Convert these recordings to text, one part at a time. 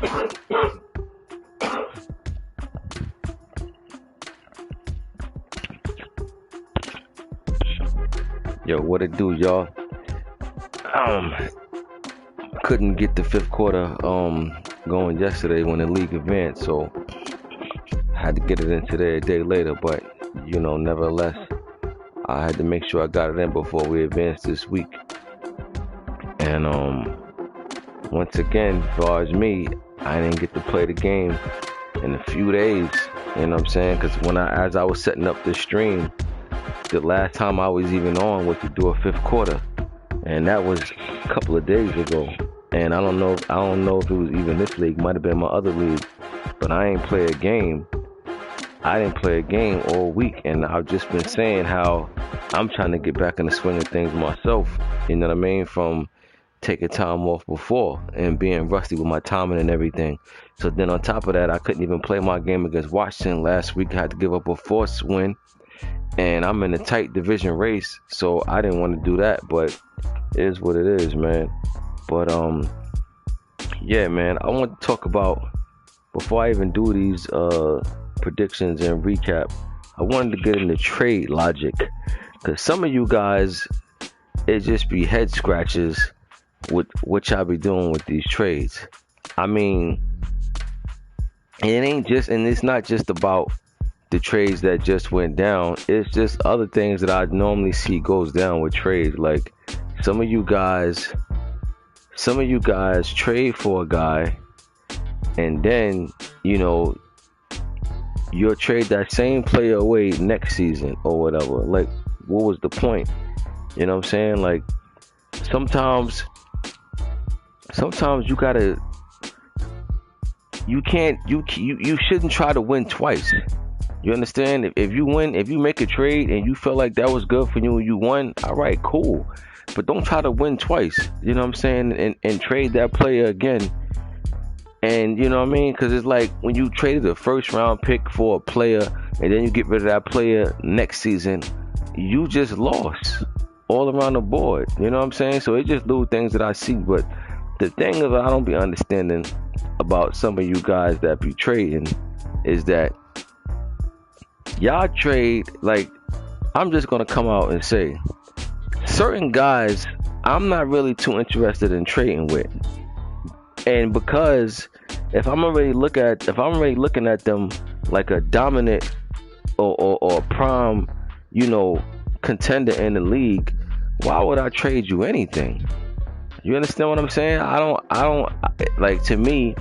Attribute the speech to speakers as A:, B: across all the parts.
A: Yo, what it do, y'all? Couldn't get the fifth quarter going yesterday when the league advanced, so had to get it in today a day later. But nevertheless, I had to make sure I got it in before we advanced this week. And once again, as far as me, I didn't get to play the game in a few days. You know what I'm saying? Because as I was setting up this stream, the last time I was even on was to do a fifth quarter, and that was a couple of days ago. And I don't know if it was even this league. Might have been my other league, but I ain't play a game. I didn't play a game all week, and I've just been saying how I'm trying to get back in the swing of things myself. You know what I mean? From taking time off before and being rusty with my timing and everything. So then on top of that, I couldn't even play my game against Washington last week. I had to give up a forced win, and I'm in a tight division race, so I didn't want to do that. But it is what it is, man. But yeah, man, I want to talk about, before I even do these predictions and recap, I wanted to get into trade logic, because some of you guys, it just be head scratches with what y'all be doing with these trades. I mean, it's not just about the trades that just went down. It's just other things that I normally see goes down with trades. Like some of you guys trade for a guy, and then you'll trade that same player away next season or whatever. Like, what was the point? You know what I'm saying? Like, sometimes you shouldn't try to win twice. You understand? If you make a trade and you feel like that was good for you and you won, all right, cool. But don't try to win twice. You know what I'm saying? And trade that player again. And you know what I mean? Because it's like when you traded a first round pick for a player and then you get rid of that player next season, you just lost all around the board. You know what I'm saying? So it's just little things that I see. But the thing is, I don't be understanding about some of you guys that be trading is that y'all trade, like, I'm just going to come out and say, certain guys I'm not really too interested in trading with. And because if I'm already looking at them like a dominant or prime, contender in the league, why would I trade you anything? You understand what I'm saying? I don't like, to me,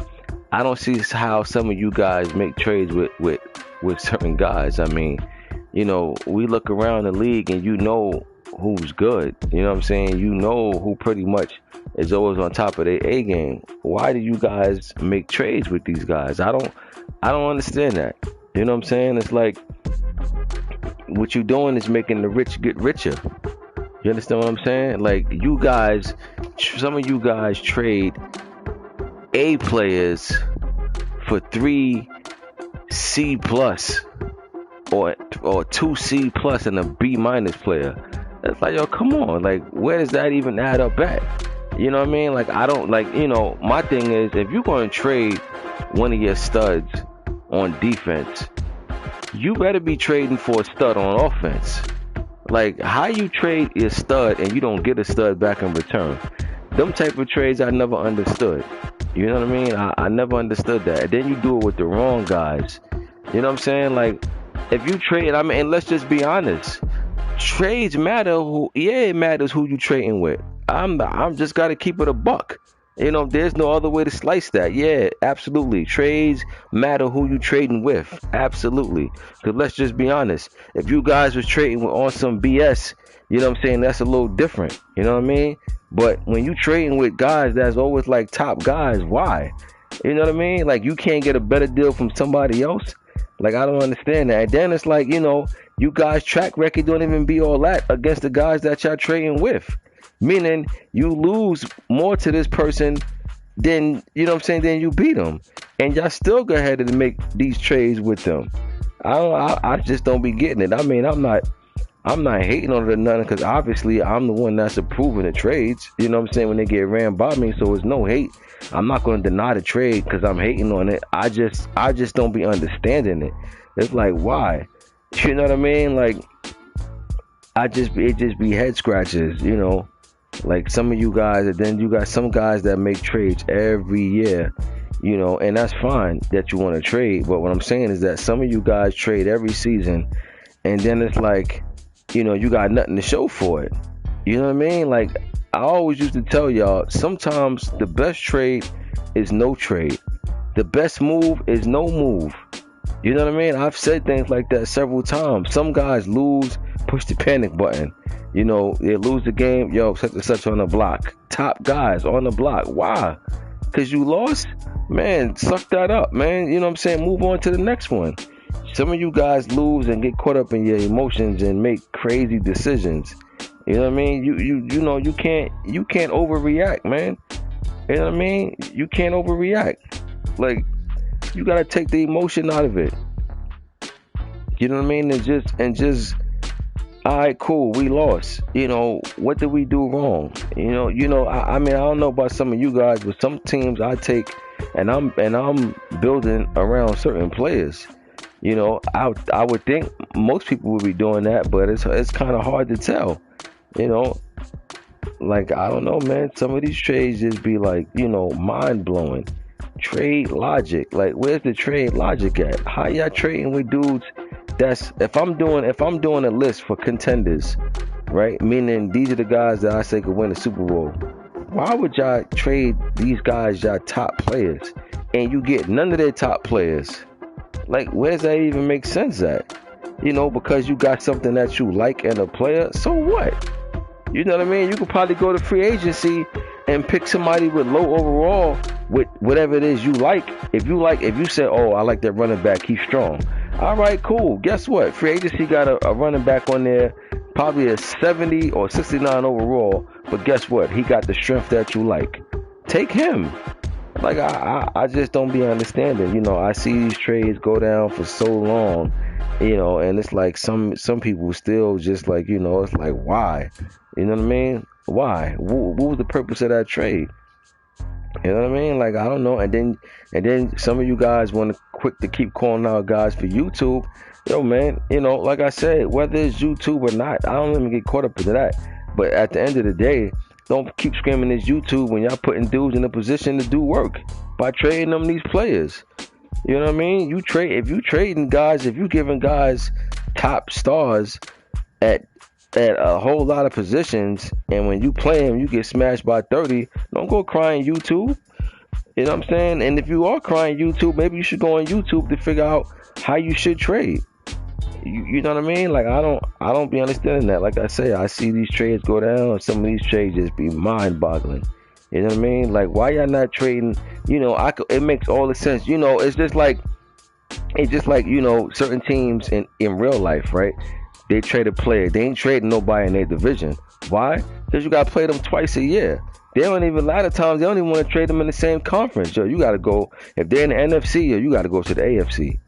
A: I don't see how some of you guys make trades with certain guys. I mean, we look around the league and who's good. You know what I'm saying? Who pretty much is always on top of their A game. Why do you guys make trades with these guys? I don't understand that. You know what I'm saying? It's like, what you doing is making the rich get richer. You understand what I'm saying? Like, some of you guys trade A players for 3 C plus or 2 C plus and a B minus player. It's like, yo, come on. Like, where does that even add up at? You know what I mean? Like, I don't, like, my thing is, if you're going to trade one of your studs on defense, you better be trading for a stud on offense. Like, how you trade your stud and you don't get a stud back in return? Them type of trades I never understood. You know what I mean? I never understood that. And then you do it with the wrong guys. You know what I'm saying? Like, if you trade, I mean, and let's just be honest. Trades matter. It matters who you trading with. I'm just gotta keep it a buck. There's no other way to slice that. Yeah, absolutely. Trades matter who you trading with. Absolutely. Because let's just be honest. If you guys was trading on some BS, you know what I'm saying, that's a little different. You know what I mean? But when you trading with guys that's always like top guys, why? You know what I mean? Like, you can't get a better deal from somebody else. Like, I don't understand that. And then it's like, you guys' track record don't even be all that against the guys that y'all trading with. Meaning, you lose more to this person than, than you beat them. And y'all still go ahead and make these trades with them. I just don't be getting it. I mean, I'm I'm not hating on it or nothing, because obviously I'm the one that's approving the trades. You know what I'm saying? When they get ran by me, so it's no hate. I'm not going to deny the trade because I'm hating on it. I just don't be understanding it. It's like, why? You know what I mean? Like, it just be head scratches, you know. Like some of you guys, and then you got some guys that make trades every year, you know, and that's fine that you want to trade. But what I'm saying is that some of you guys trade every season, and then it's like, you know, you got nothing to show for it. You know what I mean? Like, I always used to tell y'all, sometimes the best trade is no trade. The best move is no move. You know what I mean? I've said things like that several times. Some guys lose, push the panic button. You know, they lose the game, yo, such and such on the block. Top guys on the block. Why? Because you lost? Man, suck that up, man. You know what I'm saying? Move on to the next one. Some of you guys lose and get caught up in your emotions and make crazy decisions. You know what I mean? You know, you can't overreact, man. You know what I mean? You can't overreact. Like, you gotta take the emotion out of it. You know what I mean? And just all right, cool, we lost. You know, what did we do wrong? You know, I mean, I don't know about some of you guys, but some teams I take and I'm building around certain players. You know, I would think most people would be doing that, but it's kind of hard to tell. You know, like, I don't know, man. Some of these trades just be like, you know, mind blowing. Trade logic, like, where's the trade logic at? How y'all trading with dudes? That's if I'm doing a list for contenders, right? Meaning these are the guys that I say could win the Super Bowl. Why would y'all trade these guys, y'all top players, and you get none of their top players? Like, where does that even make sense at? You know, because you got something that you like in a player, so what? You know what I mean? You could probably go to free agency and pick somebody with low overall with whatever it is you like. If you say, oh, I like that running back, he's strong. All right, cool. Guess what? Free agency got a running back on there, probably a 70 or 69 overall. But guess what? He got the strength that you like. Take him. Like, I just don't be understanding. You know, I see these trades go down for so long, you know, and it's like some people still just like, you know, it's like, why? You know what I mean? Why? What was the purpose of that trade? You know what I mean? Like, I don't know. And then some of you guys want to quick to keep calling out guys for YouTube. Yo, man, you know, like I said, whether it's YouTube or not, I don't even get caught up into that. But at the end of the day, don't keep screaming it's YouTube when y'all putting dudes in a position to do work by trading them these players. You know what I mean? If you trading guys, if you giving guys top stars at a whole lot of positions, and when you play them, you get smashed by 30, don't go crying YouTube. You know what I'm saying? And if you are crying YouTube, maybe you should go on YouTube to figure out how you should trade. You know what I mean? Like, I don't be understanding that. Like I say, I see these trades go down, and some of these trades just be mind-boggling. You know what I mean? Like, why y'all not trading? You know, it makes all the sense. You know, it's just like, you know, certain teams in real life, right? They trade a player. They ain't trading nobody in their division. Why? Because you got to play them twice a year. They don't even, a lot of times, they don't even want to trade them in the same conference. Yo, you got to go, if they're in the NFC, yo, you got to go to the AFC.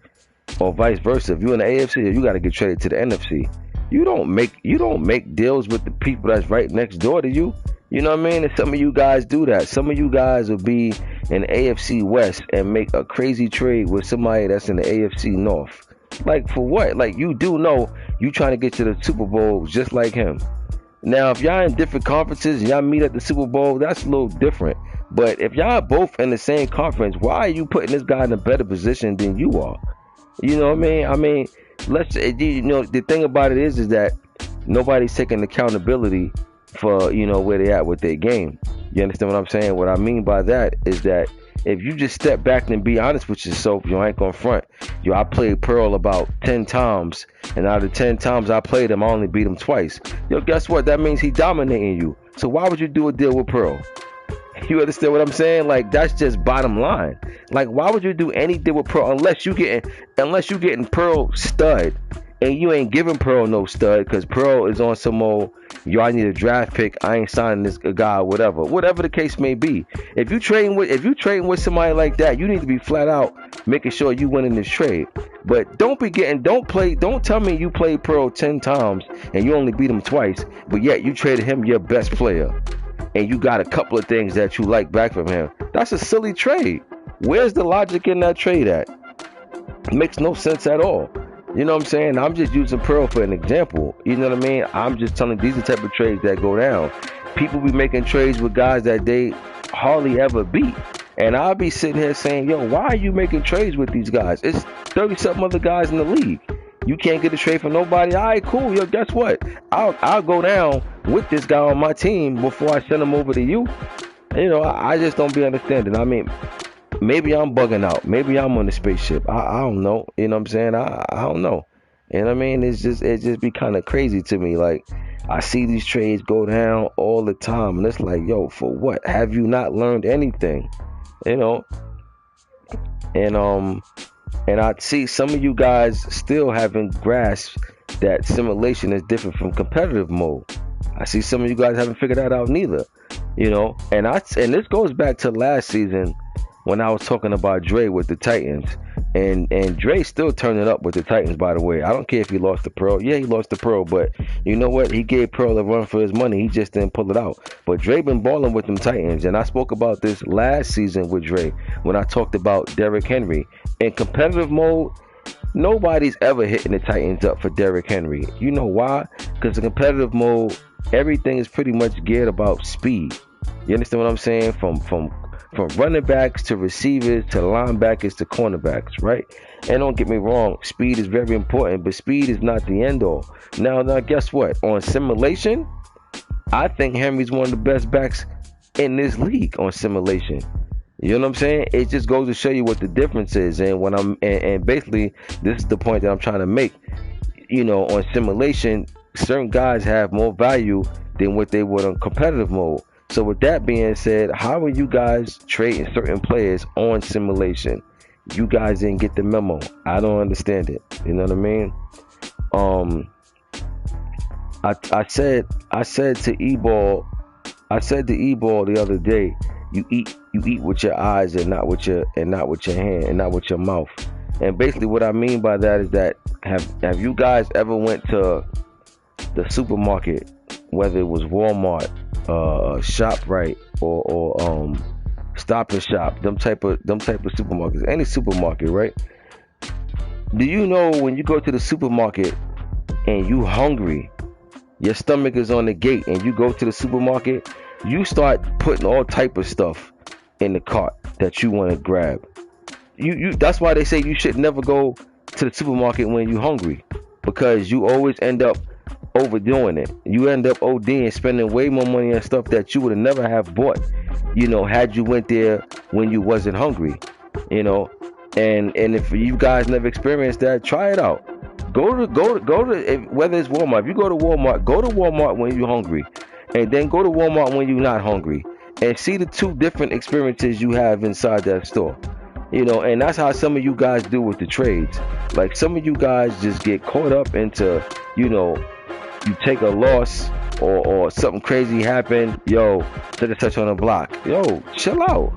A: Or vice versa. If you're in the AFC, yo, you got to get traded to the NFC. You don't make deals with the people that's right next door to you. You know what I mean? And some of you guys do that. Some of you guys will be in the AFC West and make a crazy trade with somebody that's in the AFC North. Like, for what? Like, you do know you trying to get to the Super Bowl just like him. Now, if y'all in different conferences and y'all meet at the Super Bowl, that's a little different. But if y'all both in the same conference, why are you putting this guy in a better position than you are? You know what I mean? I mean, you know, the thing about it is that nobody's taking accountability for, you know, where they at with their game. You understand what I'm saying? What I mean by that is that if you just step back and be honest with yourself, you ain't gonna front. Yo, I played Pearl about 10 times, and out of 10 times I played him, I only beat him twice. Yo, guess what? That means he dominating you. So why would you do a deal with Pearl? You understand what I'm saying? Like, that's just bottom line. Like, why would you do any deal with Pearl unless you getting Pearl stud And you ain't giving Pearl no stud because Pearl is on some old, yo, I need a draft pick. I ain't signing this guy, whatever the case may be. If you trading with somebody like that, you need to be flat out making sure you winning this trade. But don't tell me you played Pearl 10 times and you only beat him twice, but yet you traded him your best player and you got a couple of things that you like back from him. That's a silly trade. Where's the logic in that trade at? It makes no sense at all. You know what I'm saying? I'm just using Pearl for an example. You know what I mean? I'm just telling these are the type of trades that go down. People be making trades with guys that they hardly ever beat. And I'll be sitting here saying, yo, why are you making trades with these guys? It's 30-something other guys in the league. You can't get a trade for nobody. All right, cool. Yo, guess what? I'll go down with this guy on my team before I send him over to you. You know, I just don't be understanding. I mean, maybe I'm bugging out. Maybe I'm on the spaceship. I don't know. You know what I'm saying? I don't know. You know what I mean? It just be kind of crazy to me. Like, I see these trades go down all the time, and it's like, yo, for what? Have you not learned anything? You know? And I see some of you guys still haven't grasped that simulation is different from competitive mode. I see some of you guys haven't figured that out neither. You know? And this goes back to last season when I was talking about Dre with the Titans. And Dre still turning up with the Titans, by the way. I don't care if he lost to Pearl. Yeah, he lost to Pearl, but you know what? He gave Pearl a run for his money. He just didn't pull it out. But Dre been balling with them Titans. And I spoke about this last season with Dre when I talked about Derrick Henry. In competitive mode, nobody's ever hitting the Titans up for Derrick Henry. You know why? Because in competitive mode, everything is pretty much geared about speed. You understand what I'm saying? From running backs to receivers to linebackers to cornerbacks, right? And don't get me wrong, speed is very important, but speed is not the end all. Now guess what? On simulation, I think Henry's one of the best backs in this league on simulation. You know what I'm saying? It just goes to show you what the difference is. And and basically, this is the point that I'm trying to make. You know, on simulation, certain guys have more value than what they would on competitive mode. So with that being said, how are you guys trading certain players on simulation? You guys didn't get the memo. I don't understand it. You know what I mean? I said to E-Ball the other day, you eat with your eyes and not with your hand and not with your mouth. And basically what I mean by that is that have you guys ever went to the supermarket, whether it was Walmart, ShopRite or Stop and Shop, them type of supermarkets, any supermarket, right? Do you know when you go to the supermarket and you hungry, your stomach is on the gate, and you go to the supermarket, you start putting all type of stuff in the cart that you want to grab. You that's why they say you should never go to the supermarket when you're hungry, because you always end up overdoing it. You end up ODing, spending way more money on stuff that you would have never have bought, you know, had you went there when you wasn't hungry, you know. And if you guys never experienced that, try it out. Go to whether it's Walmart. If you go to Walmart when you're hungry, and then go to Walmart when you're not hungry, and see the two different experiences you have inside that store. You know, and that's how some of you guys do with the trades. Like, some of you guys just get caught up into, you know, you take a loss or something crazy happen, yo, take a touch on the block. Yo, chill out.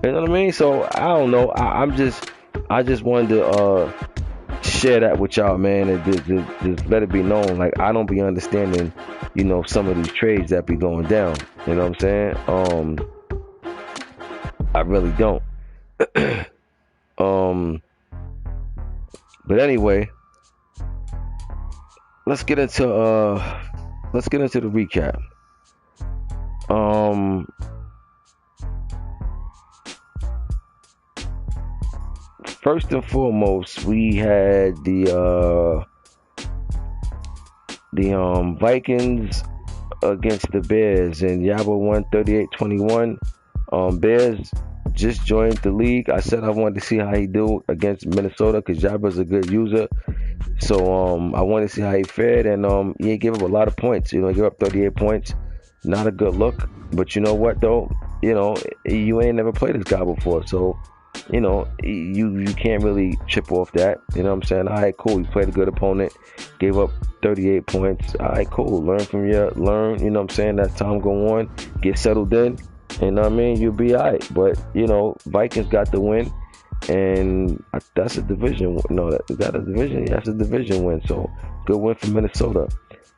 A: You know what I mean? So I don't know. I just wanted to share that with y'all, man, and just let it be known. Like, I don't be understanding, you know, some of these trades that be going down. You know what I'm saying? I really don't. But anyway, let's get into the recap. First and foremost, we had the Vikings against the Bears, and Yaba won 38-21. Bears just joined the league. I said I wanted to see how he do against Minnesota because Jaba's a good user. So I wanted to see how he fared, and he gave up a lot of points. You know, he gave up 38 points. Not a good look. But you know what though? You know, you ain't never played this guy before, so you can't really chip off that. You know what I'm saying? All right, cool. You played a good opponent, gave up 38 points. All right, cool. Learn, you know what I'm saying? That time go on, get settled in. You know what I mean? You'll be all right. But, Vikings got the win. And that's a division. No, is that a division? Yeah, that's a division win. So, good win for Minnesota.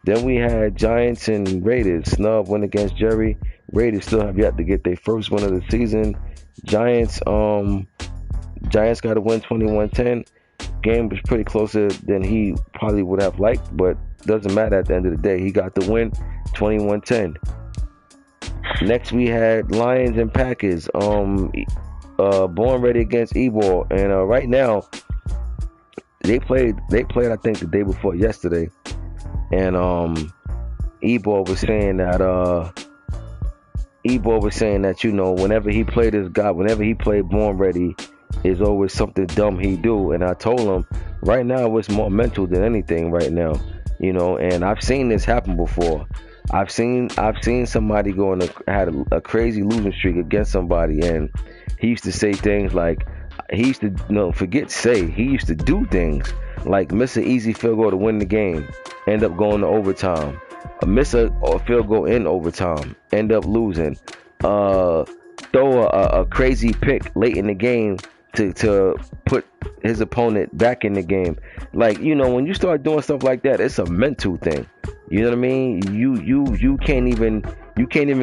A: Then we had Giants and Raiders. Snub win against Jerry. Raiders still have yet to get their first win of the season. Giants got to win 21-10. Game was pretty closer than he probably would have liked, but doesn't matter at the end of the day. He got the win 21-10. Next we had Lions and Packers. Born Ready against E-Ball. And right now they played I think the day before yesterday. And E-Ball was saying that whenever he played this guy, whenever he played Born Ready, is always something dumb he do. And I told him right now it's more mental than anything right now. And I've seen this happen before. I've seen somebody had a crazy losing streak against somebody, and he used to say things like, he used to do things like miss an easy field goal to win the game, end up going to overtime, miss a field goal in overtime, end up losing, throw a crazy pick late in the game to put his opponent back in the game. Like, when you start doing stuff like that, it's a mental thing. You know what I mean? You can't even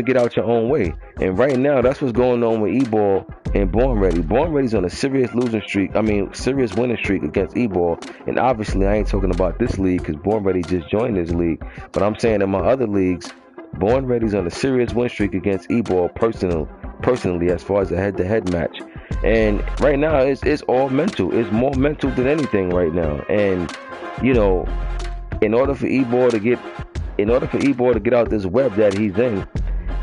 A: get out your own way. And right now, that's what's going on with E-Ball and Born Ready. Born Ready's on a serious serious winning streak against E-Ball. And obviously, I ain't talking about this league because Born Ready just joined this league. But I'm saying in my other leagues, Born Ready's on a serious win streak against E-Ball personally as far as a head-to-head match. And right now, it's all mental. It's more mental than anything right now. And, in order for E-Ball to get out this web that he's in,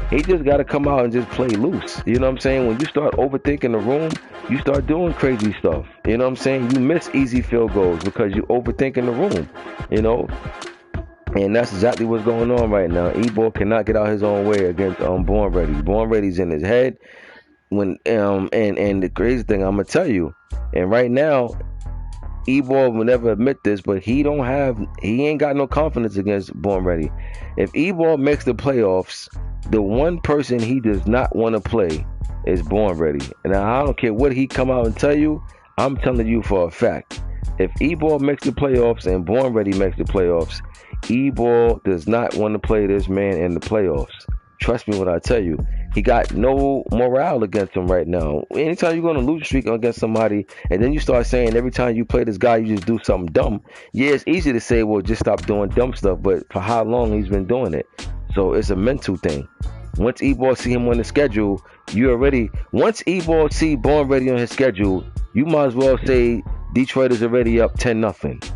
A: he just got to come out and just play loose. You know what I'm saying? When you start overthinking the room, you start doing crazy stuff. You know what I'm saying? You miss easy field goals because you overthinking the room. And that's exactly what's going on right now. E-Ball cannot get out his own way against Born Ready. Born Ready's in his head. And the crazy thing I'm gonna tell you, and right now, E-Ball will never admit this, but he ain't got no confidence against Born Ready. If E-Ball makes the playoffs, the one person he does not want to play is Born Ready. And I don't care what he come out and tell you, I'm telling you for a fact. If E-Ball makes the playoffs and Born Ready makes the playoffs, E-Ball does not want to play this man in the playoffs. Trust me when I tell you. He got no morale against him right now. Anytime you're going to lose a streak against somebody, and then you start saying every time you play this guy, you just do something dumb. Yeah, it's easy to say, well, just stop doing dumb stuff, but for how long he's been doing it? So it's a mental thing. Once E-Ball see him on the schedule, once E-Ball see Born Ready on his schedule, you might as well say Detroit is already up 10-0.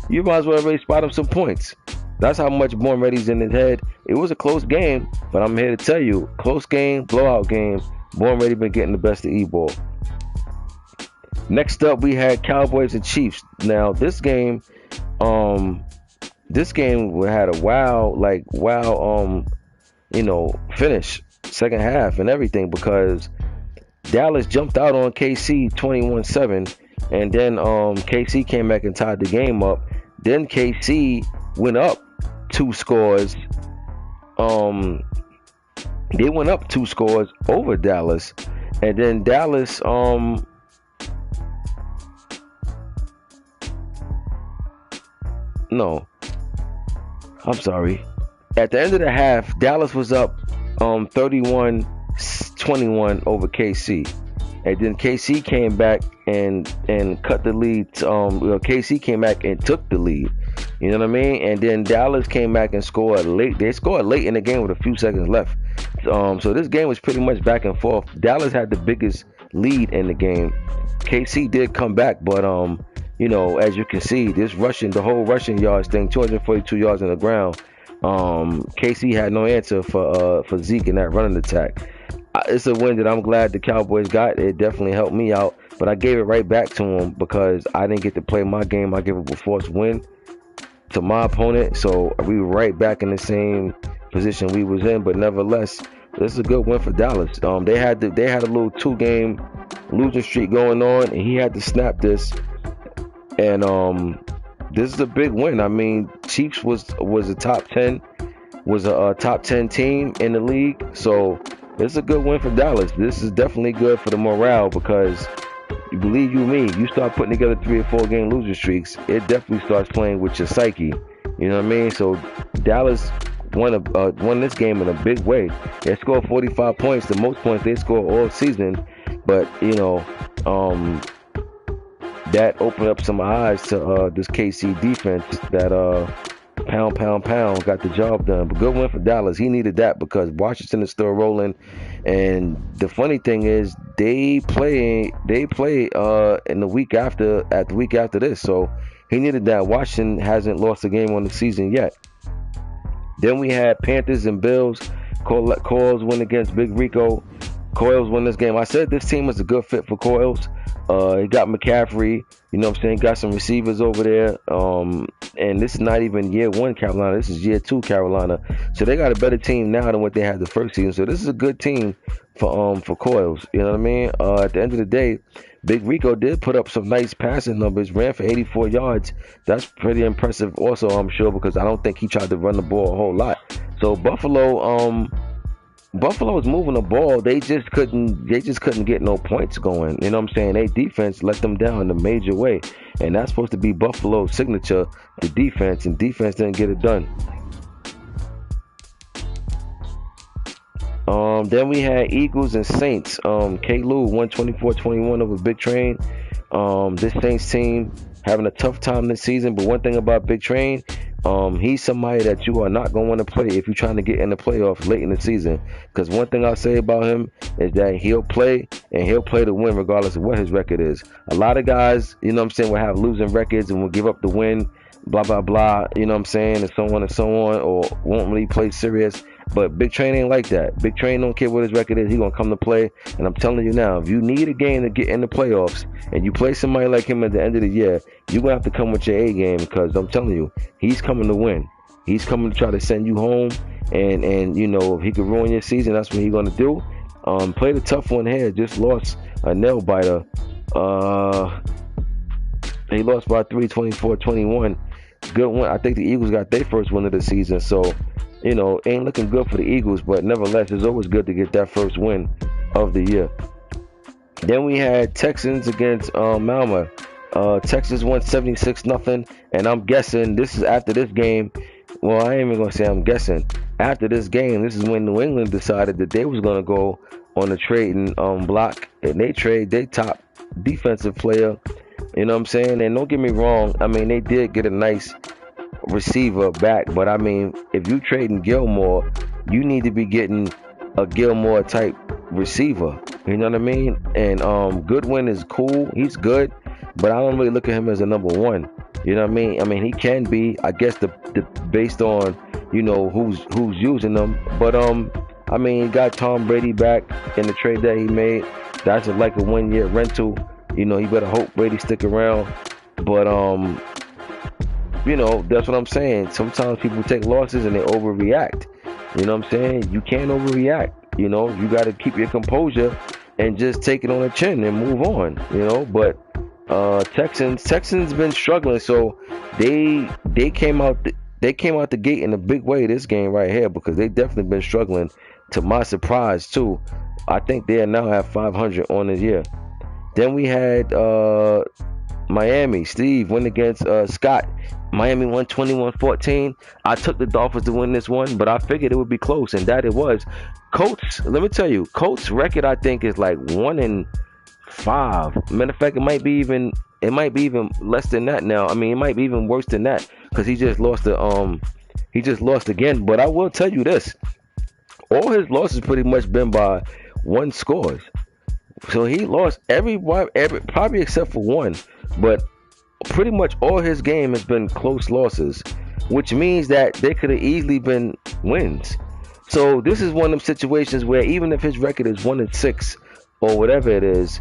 A: You might as well already spot him some points. That's how much Born Ready's in his head. It was a close game, but I'm here to tell you, close game, blowout game, Born Ready been getting the best of E-Ball. Next up, we had Cowboys and Chiefs. Now, this game had a finish, second half and everything, because Dallas jumped out on KC 21-7, and then KC came back and tied the game up. Then KC went up 2 scores. They went up 2 scores over Dallas, and then Dallas no, I'm sorry. At the end of the half, Dallas was up 31-21 over KC. And then KC came back and cut the lead. KC came back and took the lead. You know what I mean? And then Dallas came back and scored late. They scored late in the game with a few seconds left. So this game was pretty much back and forth. Dallas had the biggest lead in the game. KC did come back, but as you can see, the whole rushing yards thing, 242 yards on the ground. KC had no answer for Zeke in that running attack. It's a win that I'm glad the Cowboys got. It definitely helped me out, but I gave it right back to them because I didn't get to play my game. I gave a forced win to my opponent, so we were right back in the same position we was in. But nevertheless, this is a good win for Dallas. They had a little two game losing streak going on, and he had to snap this. And this is a big win. I mean, Chiefs was a top 10 team in the league. So it's a good win for Dallas. This is definitely good for the morale because you believe you me, you start putting together 3 or 4 game losing streaks, it definitely starts playing with your psyche. You know what I mean? So Dallas won this game in a big way. They scored 45 points, the most points they scored all season. But that opened up some eyes to this KC defense that pound got the job done. But good win for Dallas. He needed that because Washington is still rolling. And the funny thing is they play in the week after this. So he needed that. Washington hasn't lost a game on the season yet. Then we had Panthers and Bills. Coils win against Big Rico. Coils won this game. I said this team was a good fit for Coils. He got McCaffrey, you know what I'm saying? Got some receivers over there. And this is not even year 1 Carolina. This is year 2 Carolina. So they got a better team now than what they had the first season. So this is a good team for Coils. You know what I mean? At the end of the day, Big Rico did put up some nice passing numbers, ran for 84 yards. That's pretty impressive also, I'm sure, because I don't think he tried to run the ball a whole lot. So Buffalo was moving the ball. They just couldn't get no points going. You know what I'm saying? Their defense let them down in a major way. And that's supposed to be Buffalo's signature, the defense, and defense didn't get it done. Then we had Eagles and Saints. K-Lou won 24-21 over Big Train. This Saints team having a tough time this season, but one thing about Big Train, he's somebody that you are not going to want to play if you're trying to get in the playoffs late in the season. Because one thing I'll say about him is that he'll play, and he'll play to win regardless of what his record is. A lot of guys, you know what I'm saying, will have losing records and will give up the win, blah, blah, blah, you know what I'm saying, and so on, or won't really play serious. But Big Train ain't like that. Big Train don't care what his record is. He's going to come to play. And I'm telling you now, if you need a game to get in the playoffs and you play somebody like him at the end of the year, you're going to have to come with your A game because I'm telling you, he's coming to win. He's coming to try to send you home. And you know, if he could ruin your season, that's what he's going to do. Played a tough one here. Just lost a nail biter. He lost by 24-21. Good one. I think the Eagles got their first win of the season. So, you know, ain't looking good for the Eagles, but nevertheless, it's always good to get that first win of the year. Then we had Texans against Malmo. Texas won 76-0, and I'm guessing this is after this game. Well, I ain't even gonna say I'm guessing. After this game, this is when New England decided that they was gonna go on the trading block, and they trade their top defensive player. You know what I'm saying? And don't get me wrong, I mean, they did get a nice receiver back, but I mean, if you trading Gilmore, you need to be getting a Gilmore type receiver. You know what I mean? And Goodwin is cool, he's good, but I don't really look at him as a number 1. You know what I mean? I mean, he can be, I guess, the based on, you know, who's using them. But I mean, he got Tom Brady back in the trade that he made. That's like a 1-year rental. You know, you better hope Brady stick around. But you know, that's what I'm saying. Sometimes people take losses and they overreact. You know what I'm saying? You can't overreact. You know, you got to keep your composure and just take it on the chin and move on. You know, but Texans been struggling, so they came out the gate in a big way this game right here because they definitely been struggling. To my surprise too, I think they are now at 500 on the year. Then we had Miami. Steve went against Scott. Miami won 21-14. I took the Dolphins to win this one, but I figured it would be close, and that it was. Colts, let me tell you, Colts record I think is like 1-5. Matter of fact, it might be even less than that now. I mean, it might be even worse than that because he just lost again. But I will tell you this: all his losses pretty much been by 1 scores. So he lost every probably except for 1, but pretty much all his game has been close losses, which means that they could have easily been wins. So this is one of them situations where even if his record is 1-6 or whatever it is,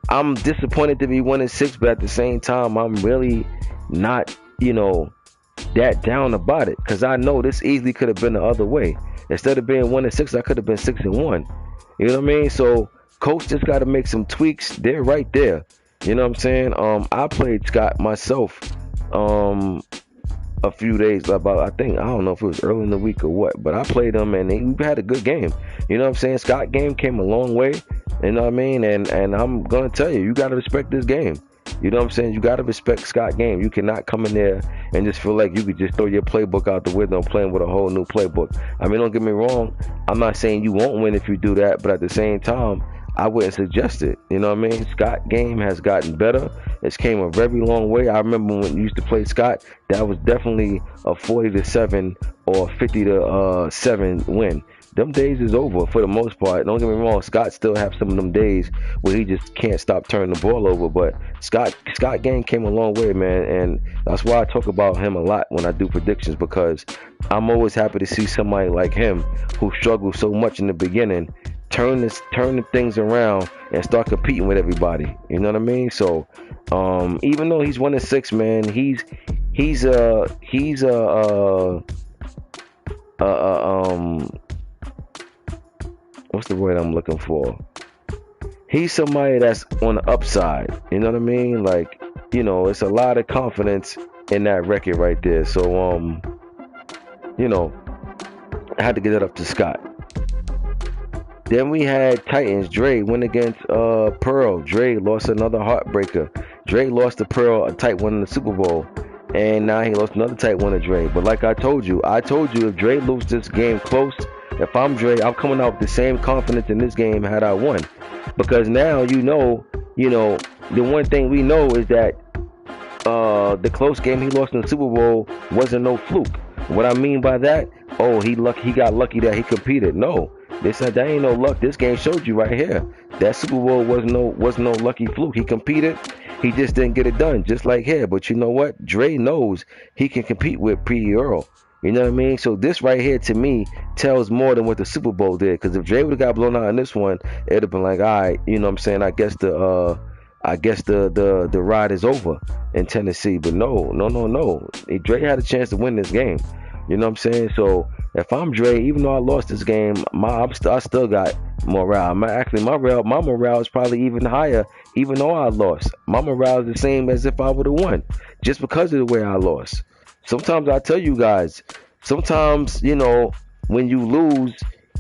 A: I'm disappointed to be 1-6, but at the same time, I'm really not, you know, that down about it because I know this easily could have been the other way. Instead of being 1-6, I could have been 6-1. You know what I mean? So Coach just got to make some tweaks. They're right there. You know what I'm saying? I played Scott myself. Um, a few days about, I think, I don't know if it was early in the week or what, but I played him and we had a good game. You know what I'm saying? Scott game came a long way. You know what I mean? And I'm gonna tell you, you gotta respect this game. You know what I'm saying? You gotta respect Scott game. You cannot come in there and just feel like you could just throw your playbook out the window playing with a whole new playbook. I mean, don't get me wrong. I'm not saying you won't win if you do that, but at the same time, I wouldn't suggest it. You know what I mean? Scott game has gotten better. It's came a very long way. I remember when you used to play Scott, that was definitely a 40-7 or 50-7 win. Them days is over for the most part. Don't get me wrong, Scott still have some of them days where he just can't stop turning the ball over. But Scott game came a long way, man, and that's why I talk about him a lot when I do predictions, because I'm always happy to see somebody like him who struggled so much in the beginning turn the things around and start competing with everybody. You know what I mean? So even though he's 1-6, man, he's what's the word I'm looking for? He's somebody that's on the upside. You know what I mean? Like, you know, it's a lot of confidence in that record right there. So you know, I had to get it up to Scott. Then we had Titans. Dre went against Pearl. Dre lost another heartbreaker. Dre lost to Pearl, a tight one in the Super Bowl. And now he lost another tight one to Dre. But like I told you if Dre loses this game close, if I'm Dre, I'm coming out with the same confidence in this game had I won. Because now you know, the one thing we know is that the close game he lost in the Super Bowl wasn't no fluke. What I mean by that, he got lucky that he competed. No. They said that ain't no luck. This game showed you right here. That Super Bowl was no lucky fluke. He competed. He just didn't get it done, just like here. But you know what? Dre knows he can compete with P. Earl. You know what I mean? So this right here, to me, tells more than what the Super Bowl did. Because if Dre would have got blown out in this one, it'd have been like, all right, you know what I'm saying? I guess the ride is over in Tennessee. But no. Dre had a chance to win this game. You know what I'm saying? So if I'm Dre, even though I lost this game, I still got morale. My morale is probably even higher, even though I lost. My morale is the same as if I would have won, just because of the way I lost. Sometimes I tell you guys, sometimes, when you lose,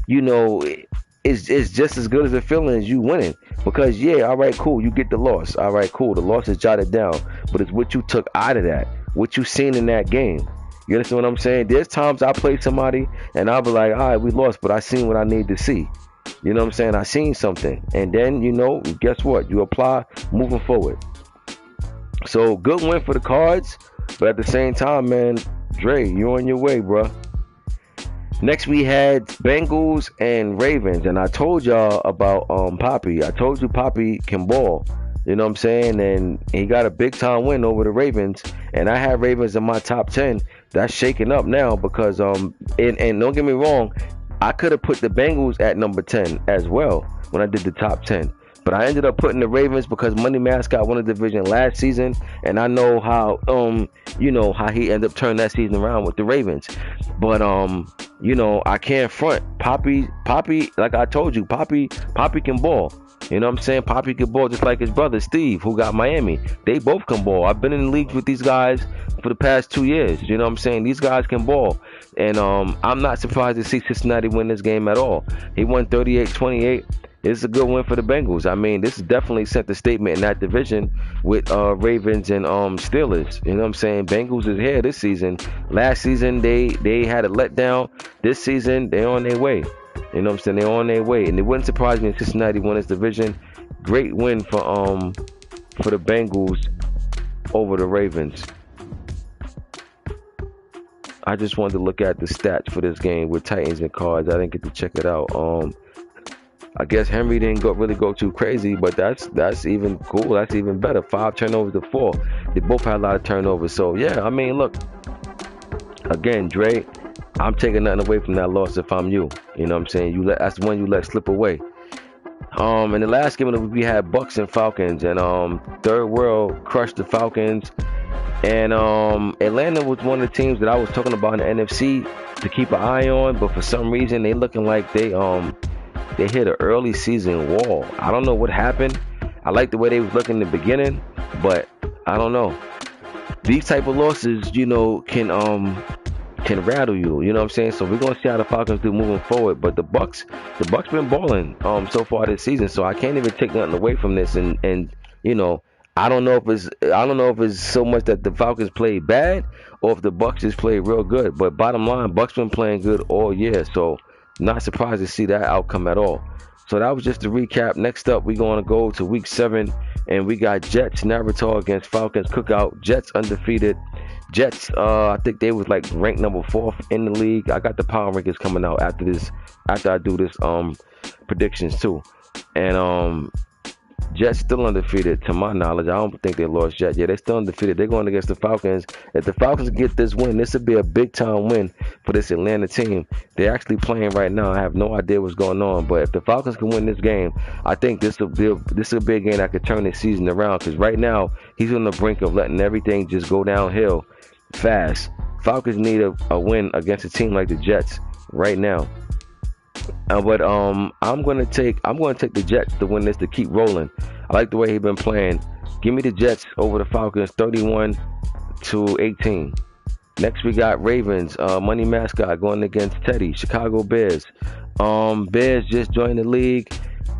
A: it's just as good as a feeling as you winning. Because, all right, cool, you get the loss. All right, cool, the loss is jotted down. But it's what you took out of that, what you seen in that game. You understand what I'm saying? There's times I play somebody and I'll be like, all right, we lost, but I seen what I need to see. You know what I'm saying? I seen something. And then, guess what? You apply moving forward. So, good win for the Cards. But at the same time, man, Dre, you're on your way, bro. Next, we had Bengals and Ravens. And I told y'all about Poppy. I told you Poppy can ball. You know what I'm saying? And he got a big-time win over the Ravens. And I had Ravens in my top 10. That's shaking up now because, and don't get me wrong, I could have put the Bengals at number 10 as well when I did the top 10. But I ended up putting the Ravens because Money Mascot won the division last season. And I know how, how he ended up turning that season around with the Ravens. But, I can't front. Poppy, like I told you, Poppy can ball. You know what I'm saying? Poppy can ball just like his brother Steve, who got Miami. They both can ball. I've been in the league with these guys for the past 2 years. You know what I'm saying? These guys can ball. And I'm not surprised to see Cincinnati win this game at all. He won 38-28. It's a good win for the Bengals. I mean, this definitely sent the statement in that division with Ravens and Steelers. You know what I'm saying? Bengals is here this season. Last season, they had a letdown. This season, they're on their way. You know what I'm saying? They're on their way. And it wouldn't surprise me if Cincinnati won this division. Great win for the Bengals over the Ravens. I just wanted to look at the stats for this game with Titans and Cards. I didn't get to check it out. I guess Henry didn't really go too crazy, but that's even cool. That's even better. 5 turnovers to 4. They both had a lot of turnovers. So, yeah, I mean, look. Again, Dre, I'm taking nothing away from that loss if I'm you. You know what I'm saying? That's the one you let slip away. In the last game we had Bucks and Falcons, and Third World crushed the Falcons. And Atlanta was one of the teams that I was talking about in the NFC to keep an eye on, but for some reason they looking like they they hit an early season wall. I don't know what happened. I like the way they was looking in the beginning, but I don't know. These type of losses, can rattle you. You know what I'm saying? So we're gonna see how the Falcons do moving forward. But the Bucks been balling so far this season. So I can't even take nothing away from this. And I don't know if it's so much that the Falcons played bad or if the Bucks just played real good. But bottom line, Bucks been playing good all year. So not surprised to see that outcome at all. So that was just a recap. Next up, we're going to go to Week 7, and we got Jets, Naruto against Falcons Cookout. Jets undefeated. Jets, I think they was like ranked number 4th in the league. I got the power rankings coming out after I do this predictions too. And Jets still undefeated to my knowledge. I don't think they lost yet. Yeah, they're still undefeated. They're going against the Falcons. If the Falcons get this win, this would be a big time win for this Atlanta team. They're actually playing right now. I have no idea what's going on, but if the Falcons can win this game, I think this will be a game that could turn this season around. Because right now he's on the brink of letting everything just go downhill fast. Falcons need a win against a team like the Jets right now. But I'm gonna take the Jets to win this, to keep rolling. I like the way he's been playing. Give me the Jets over the Falcons, 31-18. Next we got Ravens, Money Mascot going against Teddy, Chicago Bears. Bears just joined the league.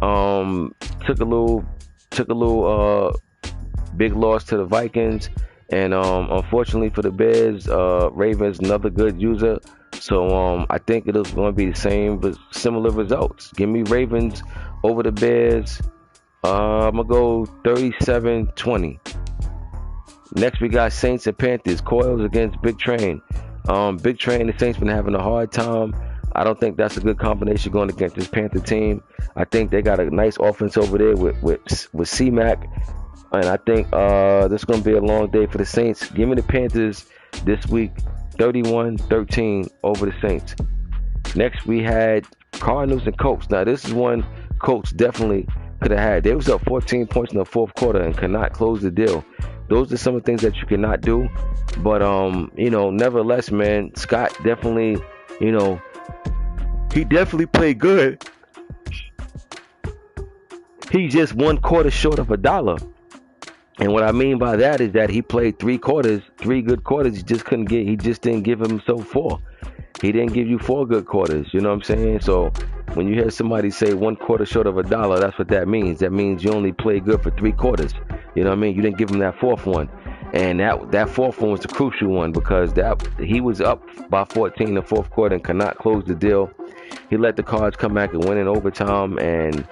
A: Took a little big loss to the Vikings, and unfortunately for the Bears, Ravens another good user. So I think it is going to be the same but similar results. Give me Ravens over the Bears. I'm going to go 37-20. Next we got Saints and Panthers. Coils against Big Train. Big Train, the Saints been having a hard time. I don't think that's a good combination going against this Panther team. I think they got a nice offense over there with C-Mac. And I think this is going to be a long day for the Saints. Give me the Panthers this week, 31-13 over the Saints. Next, we had Cardinals and Colts. Now, this is one Colts definitely could have had. They was up 14 points in the fourth quarter and could not close the deal. Those are some of the things that you cannot do. But, nevertheless, man, Scott definitely, he definitely played good. He's just one quarter short of $1. And what I mean by that is that he played 3 good quarters. He just didn't give himself 4. He didn't give you 4 good quarters. You know what I'm saying? So when you hear somebody say 1 quarter short of $1, that's what that means. That means you only played good for 3 quarters. You know what I mean? You didn't give him that 4th one. And that 4th one was the crucial one, because he was up by 14 in the 4th quarter and could not close the deal. He let the Cards come back and win in overtime. And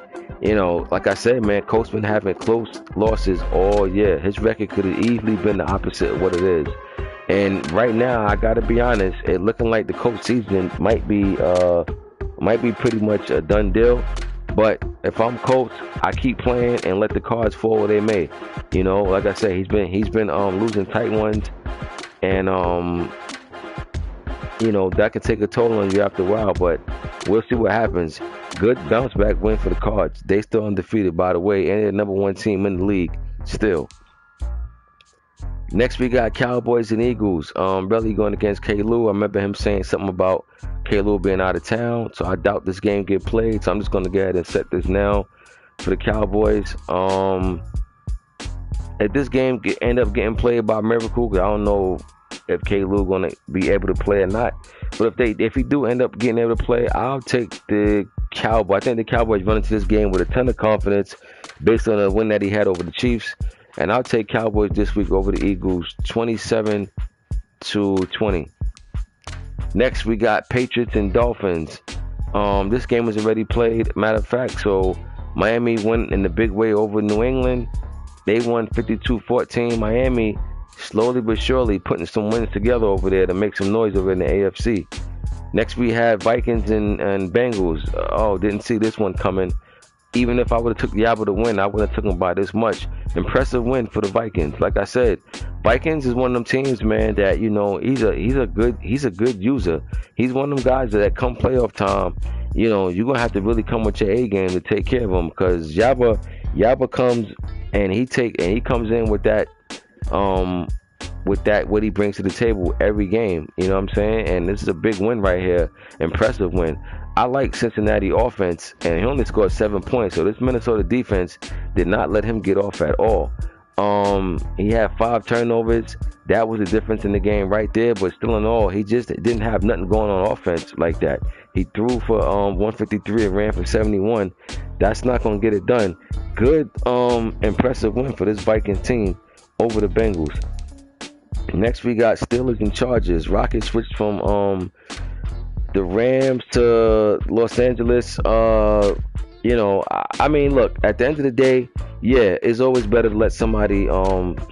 A: like I said, man, Colts been having close losses all year. His record could have easily been the opposite of what it is. And right now, I gotta be honest, it looking like the Colts season might be pretty much a done deal. But if I'm Colts, I keep playing and let the Cards fall where they may. Like I said, he's been losing tight ones, and that could take a toll on you after a while. But we'll see what happens. Good bounce back win for the Cards. They still undefeated, by the way, and they're the number 1 team in the league still. Next we got Cowboys and Eagles. Belly going against K-Lou. I remember him saying something about K-Lou being out of town, so I doubt this game get played. So I'm just going to go ahead and set this now for the Cowboys. If this game end up getting played by miracle, I don't know if K-Lou going to be able to play or not. But if he do end up getting able to play, I'll take the Cowboys. I think the Cowboys run into this game with a ton of confidence based on the win that he had over the Chiefs. And I'll take Cowboys this week over the Eagles, 27-20. Next, we got Patriots and Dolphins. This game was already played, matter of fact. So Miami went in the big way over New England. They won 52-14. Miami, slowly but surely, putting some wins together over there to make some noise over in the AFC. Next, we have Vikings and Bengals. Didn't see this one coming. Even if I would have took Diablo to win, I wouldn't have took him by this much. Impressive win for the Vikings. Like I said, Vikings is one of them teams, man, that he's a good user. He's one of them guys that come playoff time, you're gonna have to really come with your A game to take care of him, because Yaba comes and he comes in with that with that, what he brings to the table every game. You know what I'm saying? And this is a big win right here, impressive win. I like Cincinnati offense, and he only scored 7 points. So this Minnesota defense did not let him get off at all. He had 5 turnovers. That was the difference in the game right there. But still in all, he just didn't have nothing going on offense like that. He threw for 153 and ran for 71. That's not gonna get it done. Good, impressive win for this Vikings team over the Bengals. Next we got Steelers and Chargers. Rockets switched from the Rams to Los Angeles. I mean, look, at the end of the day, yeah, it's always better to let somebody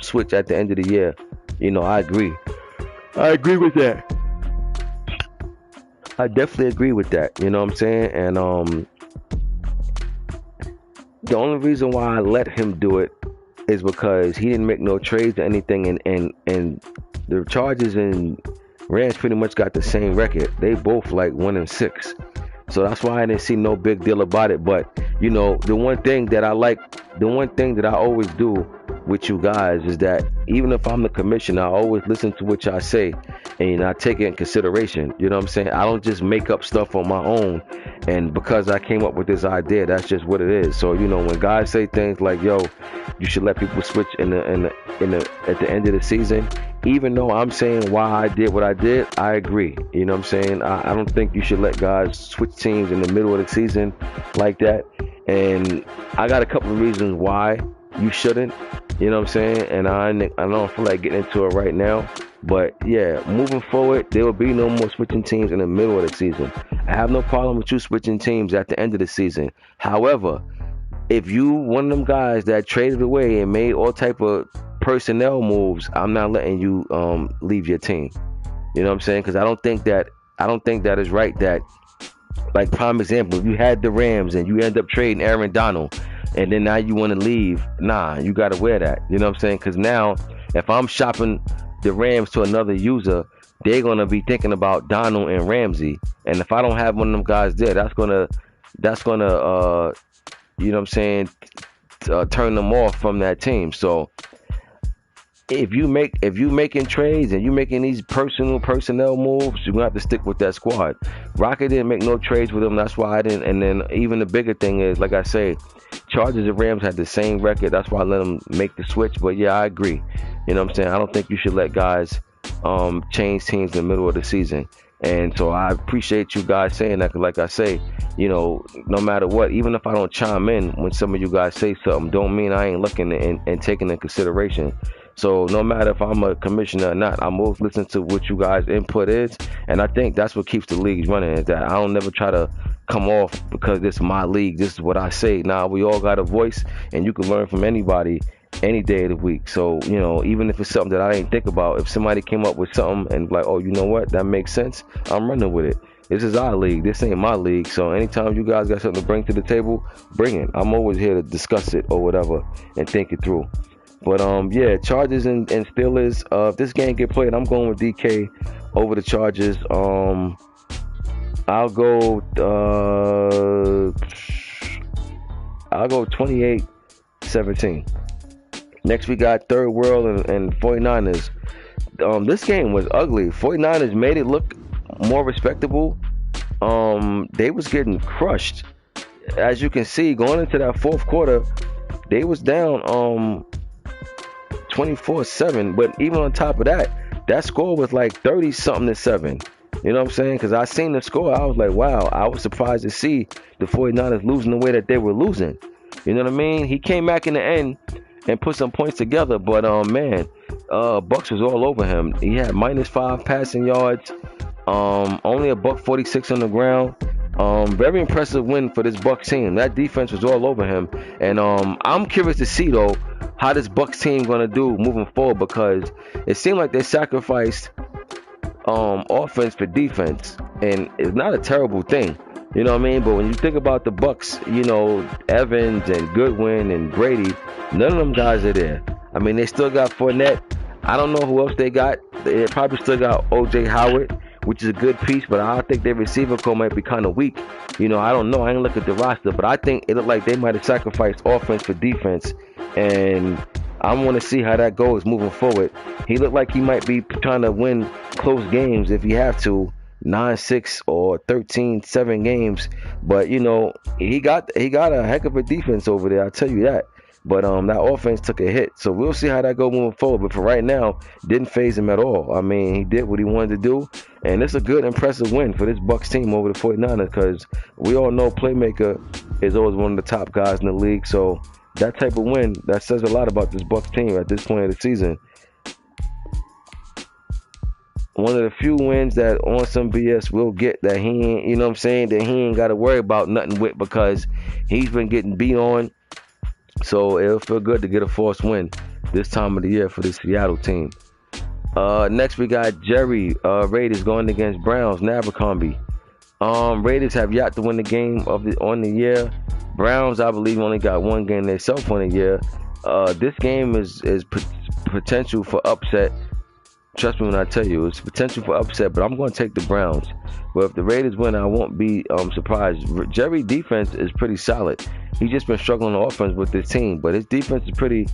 A: switch at the end of the year. I agree. I agree with that. I definitely agree with that. You know what I'm saying? And the only reason why I let him do it is because he didn't make no trades or anything, and the Chargers and Rams pretty much got the same record. They both like 1-6. So that's why I didn't see no big deal about it. But the one thing that I always do with you guys is that even if I'm the commissioner, I always listen to what y'all say and I take it in consideration. You know what I'm saying? I don't just make up stuff on my own, and because I came up with this idea, that's just what it is. So when guys say things like, yo, you should let people switch at the end of the season, even though I'm saying why I did what I did, I agree. You know what I'm saying? I don't think you should let guys switch teams in the middle of the season like that. And I got a couple of reasons why you shouldn't. You know what I'm saying? And I don't feel like getting into it right now. But yeah, moving forward, there will be no more switching teams in the middle of the season. I have no problem with you switching teams at the end of the season. However, if you one of them guys that traded away and made all type of personnel moves, I'm not letting you leave your team. You know what I'm saying? Because I don't think that is right. That, like, prime example, if you had the Rams and you end up trading Aaron Donald, and then now you want to leave, nah, you got to wear that. You know what I'm saying? Because now, if I'm shopping the Rams to another user, they're gonna be thinking about Donald and Ramsey, and if I don't have one of them guys there, that's gonna you know what I'm saying, turn them off from that team. So if you making trades and you making these personnel moves, you're gonna have to stick with that squad. Rocket didn't make no trades with them, that's why I didn't. And then even the bigger thing is, like I say, Chargers and Rams had the same record, that's why I let them make the switch. But yeah, I agree. You know what I'm saying? I don't think you should let guys change teams in the middle of the season. And so I appreciate you guys saying that, 'cause like I say, no matter what, even if I don't chime in when some of you guys say something, don't mean I ain't looking and taking in consideration. So no matter if I'm a commissioner or not, I'm always listening to what you guys' input is. And I think that's what keeps the leagues running, is that I don't never try to come off because this is my league, this is what I say. Nah, we all got a voice, and you can learn from anybody any day of the week. So, even if it's something that I didn't think about, if somebody came up with something and like, oh, you know what, that makes sense, I'm running with it. This is our league. This ain't my league. So anytime you guys got something to bring to the table, bring it. I'm always here to discuss it or whatever and think it through. But yeah, Chargers and Steelers. If this game get played, I'm going with DK over the Chargers. I'll go 28-17. Next we got Third World and 49ers. This game was ugly. 49ers made it look more respectable. They was getting crushed. As you can see, going into that fourth quarter, they was down 24-7. But even on top of that, that score was like 30-something-7. You know what I'm saying? Because I seen the score, I was like, wow. I was surprised to see the 49ers losing the way that they were losing. You know what I mean? He came back in the end and put some points together, but man, Bucks was all over him. He had -5 passing yards, only a $146 on the ground. Very impressive win for this Bucks team. That defense was all over him, and I'm curious to see though how this Bucks team gonna do moving forward, because it seemed like they sacrificed offense for defense, and it's not a terrible thing. You know what I mean? But when you think about the Bucks, Evans and Goodwin and Brady, none of them guys are there. I mean, they still got Fournette. I don't know who else they got. They probably still got O.J. Howard, which is a good piece, but I think their receiver core might be kind of weak. I don't know. I didn't look at the roster, but I think it looked like they might have sacrificed offense for defense. And I want to see how that goes moving forward. He looked like he might be trying to win close games if he have to, 9-6 or 13-7 games. But he got a heck of a defense over there. I'll tell you that. But that offense took a hit, so we'll see how that go moving forward. But for right now, didn't phase him at all. I mean, he did what he wanted to do, and it's a good, impressive win for this Bucs team over the 49ers, because we all know Playmaker is always one of the top guys in the league. So that type of win, that says a lot about this Bucs team at this point of the season. One of the few wins that on some BS will get that he ain't, that he ain't got to worry about nothing with, because he's been getting beat on. So it'll feel good to get a forced win this time of the year for the Seattle team. Next we got Jerry Raiders going against Browns, Abercrombie. Raiders have yet to win the game on the year. Browns, I believe, only got one game themselves on the year. This game is potential for upset. Trust me when I tell you, it's potential for upset, but I'm going to take the Browns. But if the Raiders win, I won't be surprised. Jerry's defense is pretty solid. He's just been struggling on offense with this team, but his defense is pretty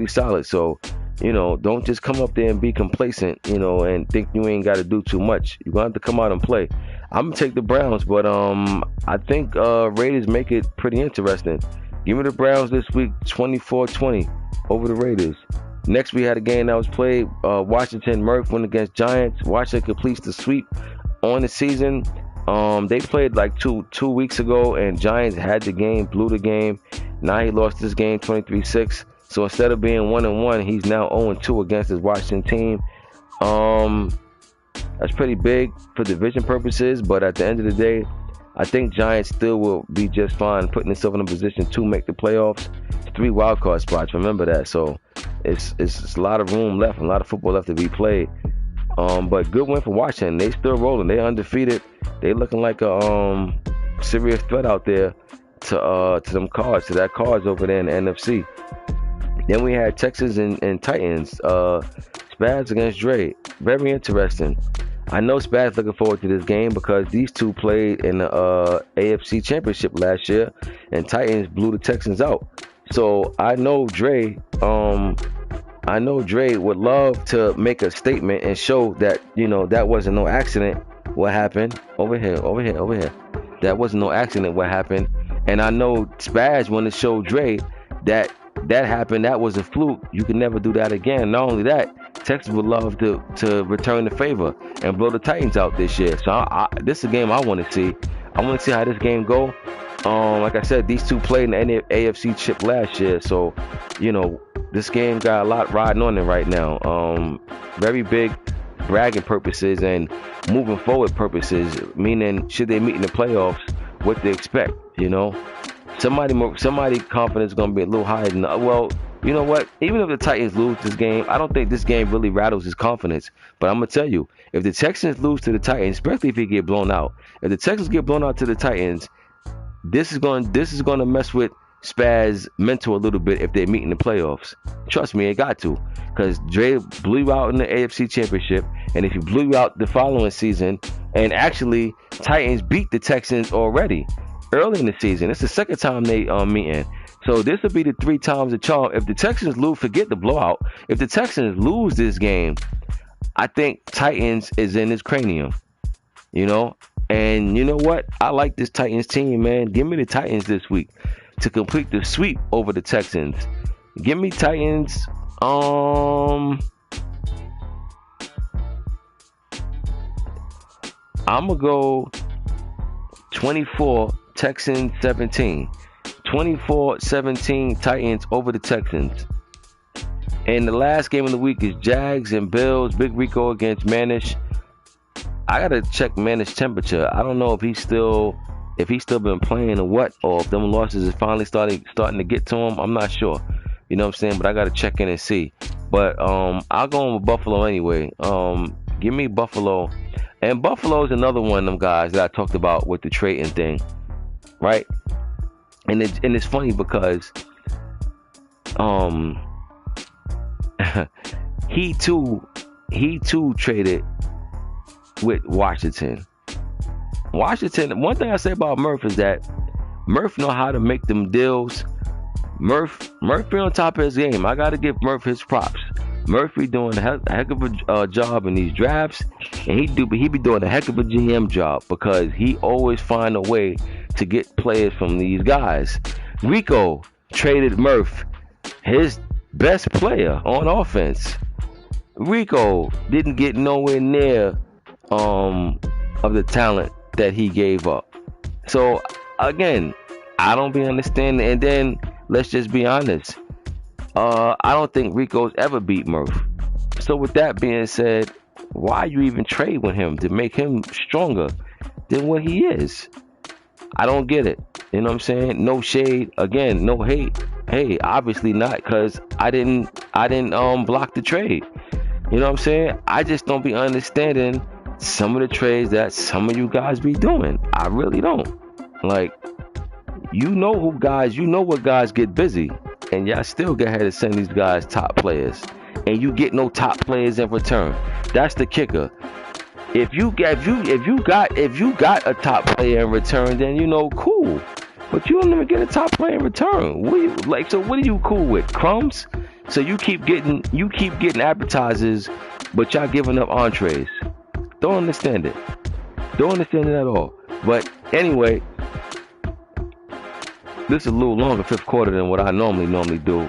A: solid. So, don't just come up there and be complacent, and think you ain't got to do too much. You're going to have to come out and play. I'm going to take the Browns, but I think Raiders make it pretty interesting. Give me the Browns this week, 24-20 over the Raiders. Next, we had a game that was played. Washington Murph went against Giants. Washington completes the sweep on the season. They played like two weeks ago, and Giants had the game, blew the game. Now he lost this game 23-6. So instead of being 1-1, he's now 0-2 against his Washington team. That's pretty big for division purposes, but at the end of the day, I think Giants still will be just fine, putting themselves in a position to make the playoffs. 3 wildcard spots, remember that. So it's a lot of room left, a lot of football left to be played. But good win for Washington. They still rolling. They undefeated. They looking like a serious threat out there to them Cards, to that Cards over there in the NFC. Then we had Texans and Titans. Spaz against Dre. Very interesting. I know Spaz looking forward to this game because these two played in the AFC Championship last year, and Titans blew the Texans out. So I know Dre would love to make a statement and show that that wasn't no accident. What happened over here? That wasn't no accident. What happened? And I know Spaz wanted to show Dre that happened. That was a fluke. You can never do that again. Not only that, Texas would love to return the favor and blow the Titans out this year. So this is a game I want to see. I want to see how this game go. Like I said, these two played in the AFC chip last year, so this game got a lot riding on it right now. Very big bragging purposes and moving forward purposes, meaning should they meet in the playoffs, what they expect. Somebody confidence is gonna be a little higher than well. You know what? Even if the Titans lose this game, I don't think this game really rattles his confidence. But I'm gonna tell you, if the Texans lose to the Titans, especially if he get blown out, if the Texans get blown out to the Titans, this is going to mess with Spaz's mental a little bit if they meet in the playoffs. Trust me, it got to, because Dre blew you out in the AFC Championship, and if he blew you out the following season, and actually Titans beat the Texans already early in the season. It's the second time they meeting. So this will be the 3 times the charm. If the Texans lose, forget the blowout. If the Texans lose this game, I think Titans is in his cranium. And you know what? I like this Titans team, man. Give me the Titans this week to complete the sweep over the Texans. Give me Titans. I'm gonna go 24 Texans 17. 24-17 Titans over the Texans. And the last game of the week is Jags and Bills. Big Rico against Manish. I gotta check Manish's temperature. I don't know if he's still been playing or what, or if them losses is finally starting to get to him. I'm not sure. You know what I'm saying? But I gotta check in and see. But I'll go with Buffalo anyway. Give me Buffalo. And Buffalo is another one of them guys that I talked about with the trading thing, right? And it's funny because he too traded with Washington. One thing I say about Murph is that Murph know how to make them deals Murphy on top of his game. I gotta give Murphy his props. Murphy doing a heck of a job in these drafts, and he be doing a heck of a GM job because he always find a way to get players from these guys. Rico traded Murph, his best player on offense. Rico didn't get nowhere near of the talent that he gave up. So again, I don't be understanding. And then let's just be honest. I don't think Rico's ever beat Murph. So with that being said, why you even trade with him to make him stronger than what he is? I don't get it. You know what I'm saying? No shade. Again, no hate. Hey, obviously not, because I didn't block the trade. You know what I'm saying? I just don't be understanding some of the trades that some of you guys be doing. I really don't. Like, you know what guys get busy, and y'all still go ahead and send these guys top players, and you get no top players in return. That's the kicker. If you got a top player in return, then cool. But you don't even get a top player in return. So what are you cool with? Crumbs? So you keep getting appetizers, but y'all giving up entrees. Don't understand it. Don't understand it at all. But anyway, this is a little longer fifth quarter than what I normally do.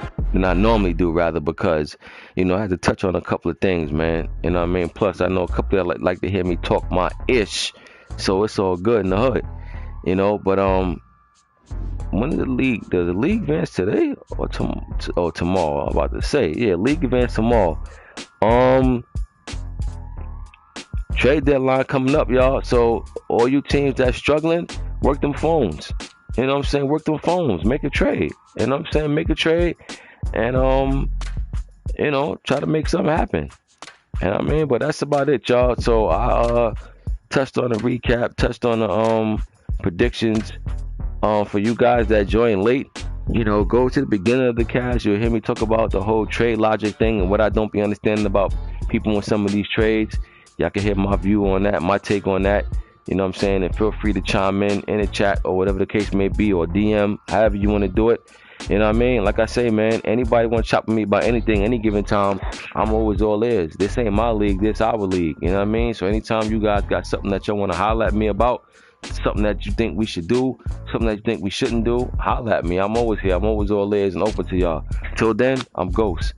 A: Because I had to touch on a couple of things, man. You know what I mean? Plus, I know a couple of like to hear me talk my ish, so it's all good in the hood, But when does the league advance today or tomorrow? I'm about to say, yeah, league advance tomorrow. Trade deadline coming up, y'all. So all you teams that's struggling, work them phones. You know what I'm saying? Work them phones. Make a trade. You know what I'm saying? Make a trade. And try to make something happen. You know what I mean? But that's about it, y'all. So I touched on the recap, touched on the predictions. For you guys that join late, go to the beginning of the cast. You'll hear me talk about the whole trade logic thing and what I don't be understanding about people in some of these trades. Y'all can hear my view on that, my take on that. You know what I'm saying? And feel free to chime in the chat or whatever the case may be, or DM, however you want to do it. You know what I mean? Like I say, man, anybody want to chop with me about anything, any given time, I'm always all ears. This ain't my league, this our league. You know what I mean? So anytime you guys got something that y'all want to holler at me about, something that you think we should do, something that you think we shouldn't do, holler at me. I'm always here. I'm always all ears and open to y'all. Till then, I'm Ghost.